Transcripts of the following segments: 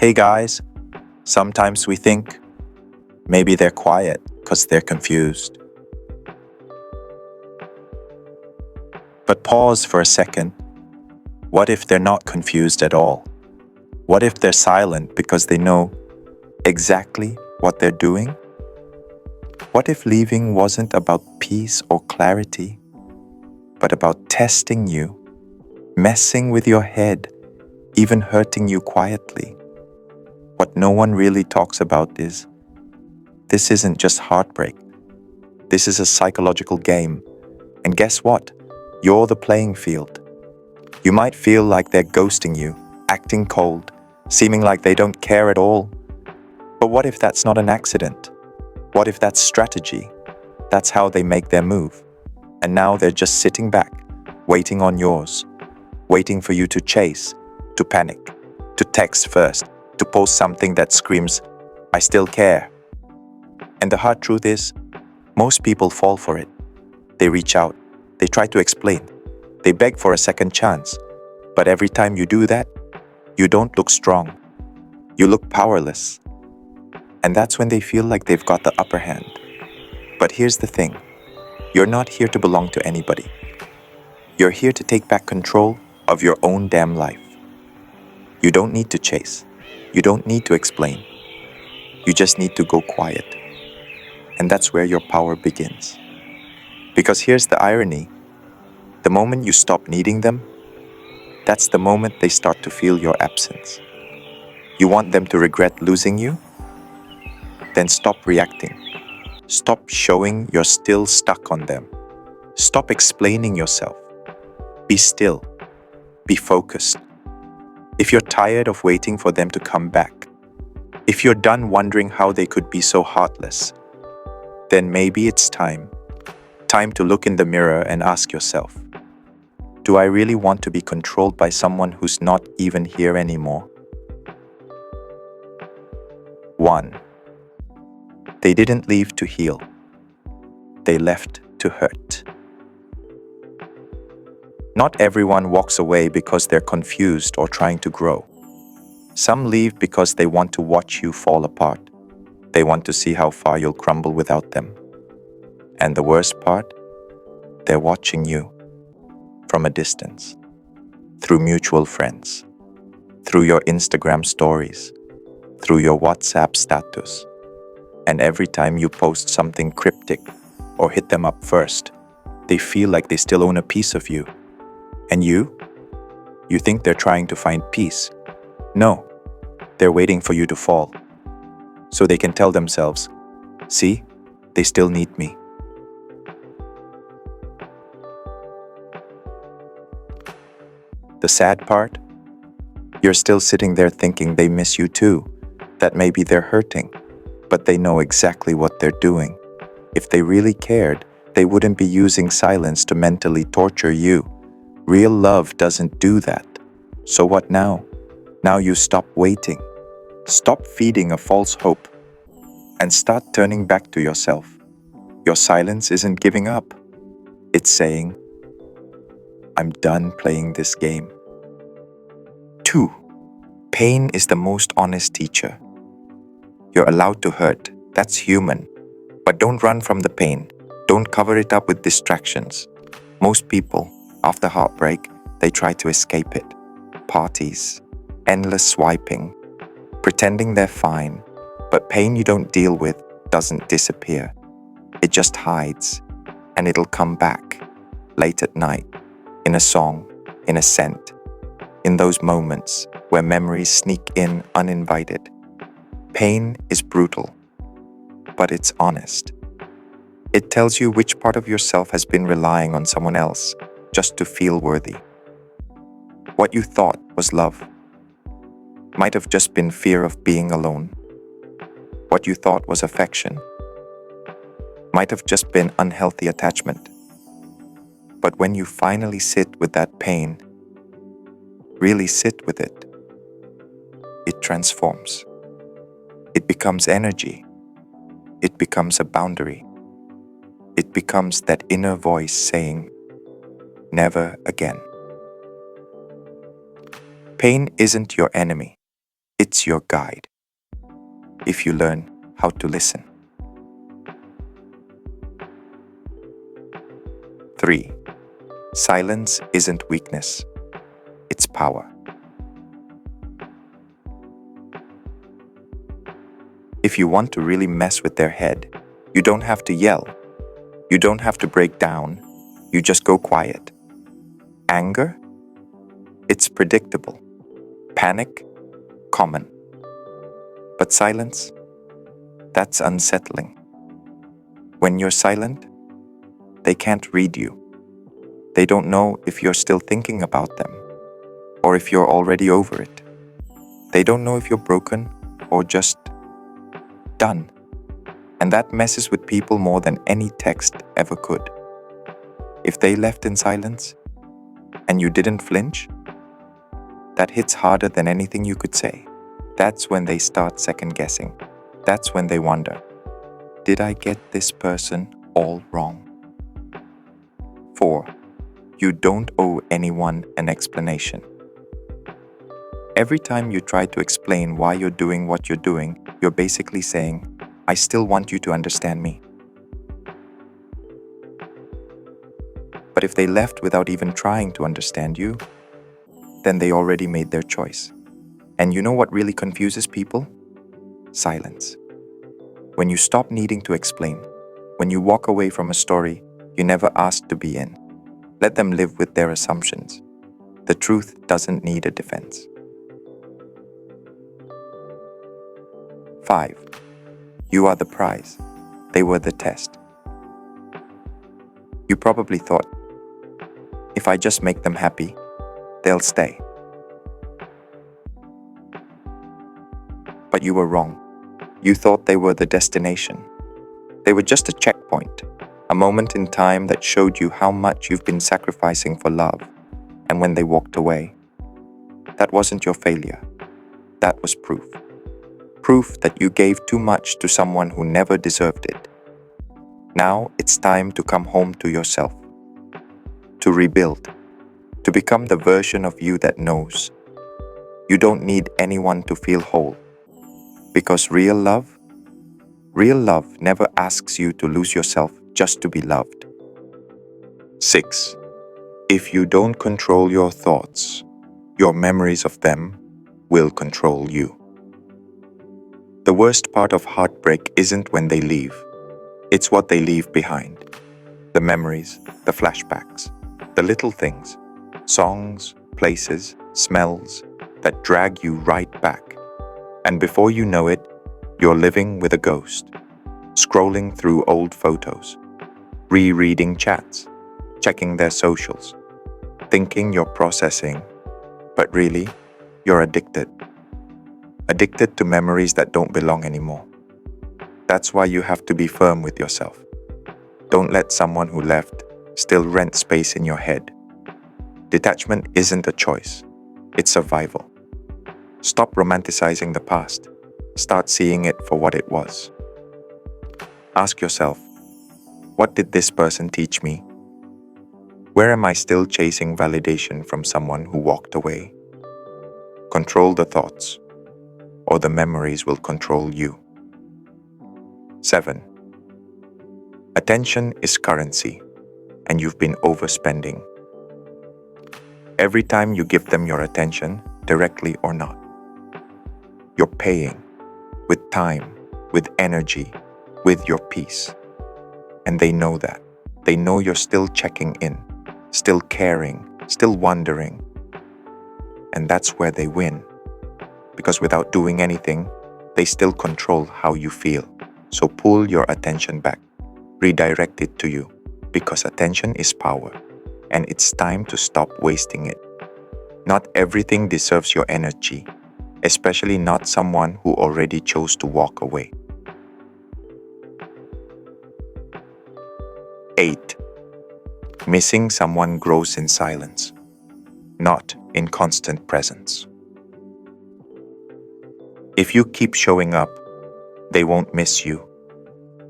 Hey guys, sometimes we think maybe they're quiet because they're confused. But pause for a second. What if they're not confused at all? What if they're silent because they know exactly what they're doing? What if leaving wasn't about peace or clarity, but about testing you, messing with your head, even hurting you quietly? What no one really talks about is this isn't just heartbreak. This is a psychological game. And guess what? You're the playing field. You might feel like they're ghosting you, acting cold, seeming like they don't care at all. But what if that's not an accident? What if that's strategy? That's how they make their move. And now they're just sitting back, waiting on yours, waiting for you to chase, to panic, to text first, to post something that screams, I still care. And the hard truth is, most people fall for it. They reach out, they try to explain, they beg for a second chance. But every time you do that, you don't look strong. You look powerless. And that's when they feel like they've got the upper hand. But here's the thing. You're not here to belong to anybody. You're here to take back control of your own damn life. You don't need to chase. You don't need to explain. You just need to go quiet. And that's where your power begins. Because here's the irony. The moment you stop needing them, that's the moment they start to feel your absence. You want them to regret losing you? Then stop reacting. Stop showing you're still stuck on them. Stop explaining yourself. Be still. Be focused. If you're tired of waiting for them to come back, if you're done wondering how they could be so heartless, then maybe it's time to look in the mirror and ask yourself, do I really want to be controlled by someone who's not even here anymore? 1. They didn't leave to heal. They left to hurt. Not everyone walks away because they're confused or trying to grow. Some leave because they want to watch you fall apart. They want to see how far you'll crumble without them. And the worst part? They're watching you from a distance, through mutual friends, through your Instagram stories, through your WhatsApp status. And every time you post something cryptic or hit them up first, they feel like they still own a piece of you. And you think they're trying to find peace. No, they're waiting for you to fall. So they can tell themselves, see, they still need me. The sad part? You're still sitting there thinking they miss you too, that maybe they're hurting, but they know exactly what they're doing. If they really cared, they wouldn't be using silence to mentally torture you. Real love doesn't do that. So what now? Now you stop waiting. Stop feeding a false hope and start turning back to yourself. Your silence isn't giving up. It's saying, I'm done playing this game. 2. Pain is the most honest teacher. You're allowed to hurt. That's human. But don't run from the pain. Don't cover it up with distractions. Most people, after heartbreak, they try to escape it. Parties, endless swiping, pretending they're fine. But pain you don't deal with doesn't disappear. It just hides, and it'll come back, late at night, in a song, in a scent, in those moments where memories sneak in uninvited. Pain is brutal, but it's honest. It tells you which part of yourself has been relying on someone else just to feel worthy. What you thought was love might have just been fear of being alone. What you thought was affection might have just been unhealthy attachment. But when you finally sit with that pain, really sit with it, it transforms. It becomes energy. It becomes a boundary. It becomes that inner voice saying, never again. Pain isn't your enemy. It's your guide, if you learn how to listen. 3. Silence isn't weakness, it's power. If you want to really mess with their head, you don't have to yell. You don't have to break down. You just go quiet. Anger? It's predictable. Panic? Common. But silence? That's unsettling. When you're silent, they can't read you. They don't know if you're still thinking about them or if you're already over it. They don't know if you're broken or just done. And that messes with people more than any text ever could. If they left in silence and you didn't flinch, that hits harder than anything you could say. That's when they start second guessing. That's when they wonder, did I get this person all wrong? 4. You don't owe anyone an explanation. Every time you try to explain why you're doing what you're doing, you're basically saying, I still want you to understand me. But if they left without even trying to understand you, then they already made their choice. And you know what really confuses people? Silence. When you stop needing to explain, when you walk away from a story you never asked to be in, let them live with their assumptions. The truth doesn't need a defense. 5. You are the prize. They were the test. You probably thought, if I just make them happy, they'll stay. But you were wrong. You thought they were the destination. They were just a checkpoint, a moment in time that showed you how much you've been sacrificing for love. And when they walked away, that wasn't your failure. That was proof. Proof that you gave too much to someone who never deserved it. Now it's time to come home to yourself, to rebuild, to become the version of you that knows. You don't need anyone to feel whole, because real love never asks you to lose yourself just to be loved. 6. If you don't control your thoughts, your memories of them will control you. The worst part of heartbreak isn't when they leave. It's what they leave behind. The memories, the flashbacks, the little things, songs, places, smells that drag you right back. And before you know it, you're living with a ghost, scrolling through old photos, rereading chats, checking their socials, thinking you're processing, but really, you're addicted. Addicted to memories that don't belong anymore. That's why you have to be firm with yourself. Don't let someone who left still rent space in your head. Detachment isn't a choice, it's survival. Stop romanticizing the past. Start seeing it for what it was. Ask yourself, what did this person teach me? Where am I still chasing validation from someone who walked away? Control the thoughts, or the memories will control you. 7. Attention is currency, and you've been overspending. Every time you give them your attention, directly or not, you're paying with time, with energy, with your peace. And they know that. They know you're still checking in, still caring, still wondering. And that's where they win. Because without doing anything, they still control how you feel. So pull your attention back. Redirect it to you. Because attention is power. And it's time to stop wasting it. Not everything deserves your energy. Especially not someone who already chose to walk away. 8. Missing someone grows in silence, not in constant presence. If you keep showing up, they won't miss you.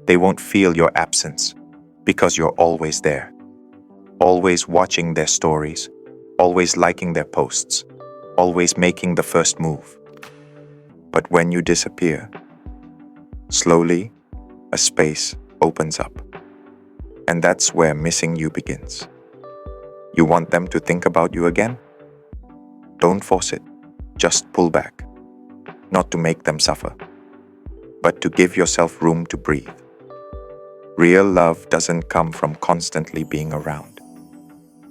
They won't feel your absence because you're always there. Always watching their stories, always liking their posts, always making the first move. But when you disappear, slowly, a space opens up. And that's where missing you begins. You want them to think about you again? Don't force it. Just pull back. Not to make them suffer, but to give yourself room to breathe. Real love doesn't come from constantly being around.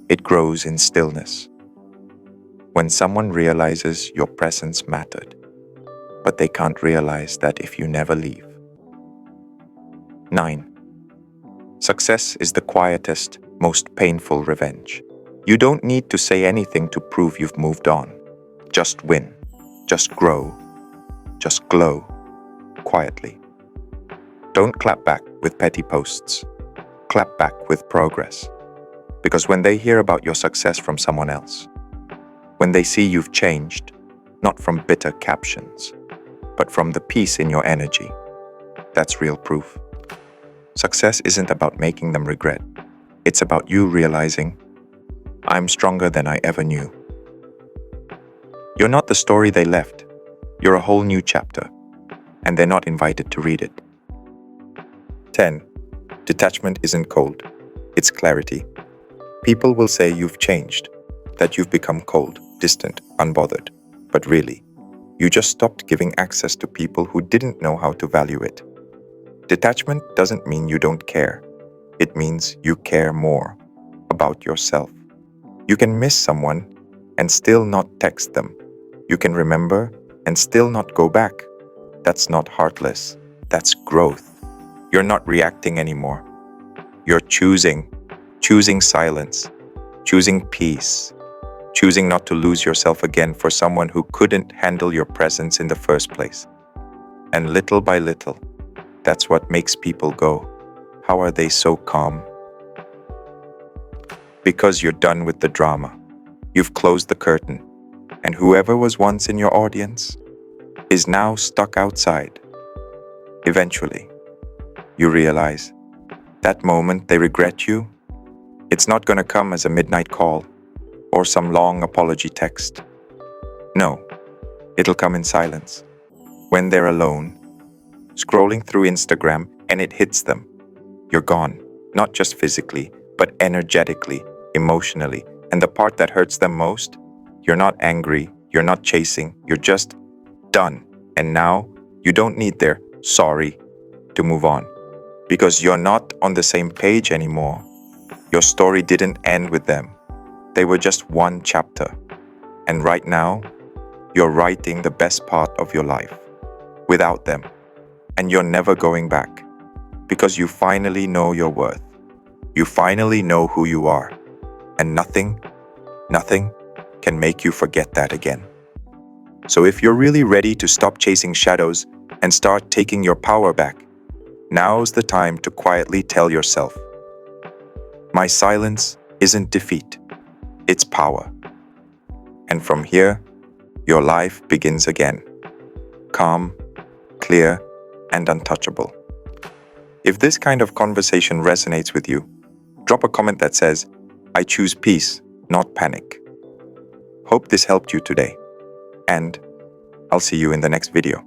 It grows in stillness. When someone realizes your presence mattered, but they can't realize that if you never leave. 9. Success is the quietest, most painful revenge. You don't need to say anything to prove you've moved on. Just win. Just grow. Just glow. Quietly. Don't clap back with petty posts. Clap back with progress. Because when they hear about your success from someone else, when they see you've changed, not from bitter captions, but from the peace in your energy, that's real proof. Success isn't about making them regret. It's about you realizing, I'm stronger than I ever knew. You're not the story they left. You're a whole new chapter, and they're not invited to read it. 10. Detachment isn't cold. It's clarity. People will say you've changed, that you've become cold, distant, unbothered. But really, you just stopped giving access to people who didn't know how to value it. Detachment doesn't mean you don't care. It means you care more about yourself. You can miss someone and still not text them. You can remember and still not go back. That's not heartless. That's growth. You're not reacting anymore. You're choosing silence, choosing peace, choosing not to lose yourself again for someone who couldn't handle your presence in the first place. And little by little, that's what makes people go, how are they so calm? Because you're done with the drama. You've closed the curtain, and whoever was once in your audience is now stuck outside. Eventually, you realize that moment they regret you, it's not going to come as a midnight call or some long apology text. No, it'll come in silence, when they're alone, scrolling through Instagram, and it hits them. You're gone, not just physically, but energetically, emotionally. And the part that hurts them most, you're not angry, you're not chasing, you're just done. And now, you don't need their sorry to move on. Because you're not on the same page anymore. Your story didn't end with them. They were just one chapter. And right now, you're writing the best part of your life without them. And you're never going back. Because you finally know your worth. You finally know who you are. And nothing can make you forget that again. So if you're really ready to stop chasing shadows and start taking your power back, now's the time to quietly tell yourself, my silence isn't defeat, it's power. And from here, your life begins again. Calm, clear, and untouchable. If this kind of conversation resonates with you, drop a comment that says, I choose peace, not panic. Hope this helped you today. And I'll see you in the next video.